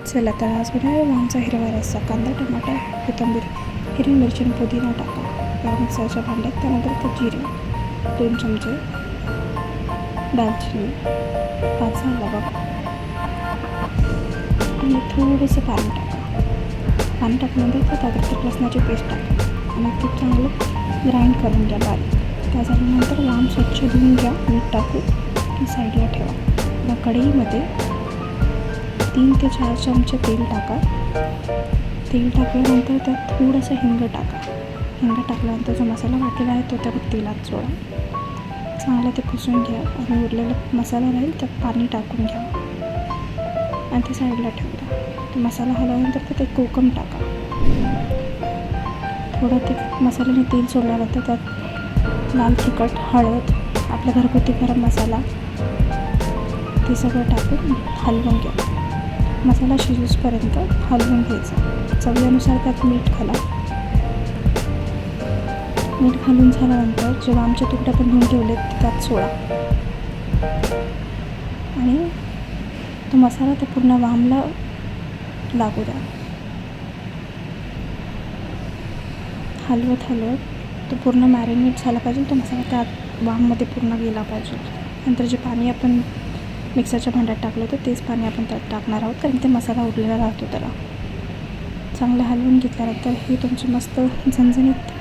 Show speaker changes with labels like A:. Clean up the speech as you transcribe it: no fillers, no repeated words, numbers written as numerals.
A: चला तर आज बनवूया वामचा हिरवा रस्सा. कांदा, टमाटा, कोथिंबीर, हिरवी मिरची आणि पुदिना टाका या मिक्सरच्या भांड्यात. त्यानंतर ते जिरे 2 चमचे, दालचिनी 5 लवंग आणि थोडंसं पाणी टाका. पाणी टाकल्यानंतर त्यात अद्रक लसणाची पेस्ट टाका आणि ते चांगलं ग्राइंड करून घ्या बारीक. त्या झाल्यानंतर वाम स्वच्छ धुवून घ्या. मीठ टाकू ती साईडला ठेवा. या कढईमध्ये 3 ते 4 चमचे तेल टाका. तेल टाकल्यानंतर त्यात थोडंसं हिंग टाका. हिंग टाकल्यानंतर जो मसाला वाटलेला आहे तो त्या तेलात सोडा. चांगलं ते पुसून घ्या आणि उरलेला मसाला राहील त्यात पाणी टाकून घ्या आणि ते साईडला ठेवता. तो मसाला हलवल्यानंतर त्यात एक कोकम टाका. थोडं ते मसाल्याने तेल सोडल्यानंतर त्यात लाल तिखट, हळद, आपला घरगुती गरम मसाला ते सगळं टाकून हलवून घ्या. मसाला शिजूसपर्यंत हलवून घ्यायचा. चवीनुसार त्यात मीठ घाला. मीठ घालून झाल्यानंतर जे वामचे तुकडे आपण धुवून ठेवले त्यात सोडा आणि तो मसाला त्या पूर्ण वामला लागू द्या. हलवत तो पूर्ण मॅरिनेट झाला पाहिजे. तो मसाला त्या वाममध्ये पूर्ण गेला पाहिजे. नंतर जे पाणी आपण मिक्सरच्या भांड्यात टाकलं होतं तेच पाणी आपण त्यात टाकणार आहोत, कारण ते मसाला उरलेला राहतो त्याला. चांगलं हलवून घेतल्यानंतर हे तुमची मस्त झणझणीत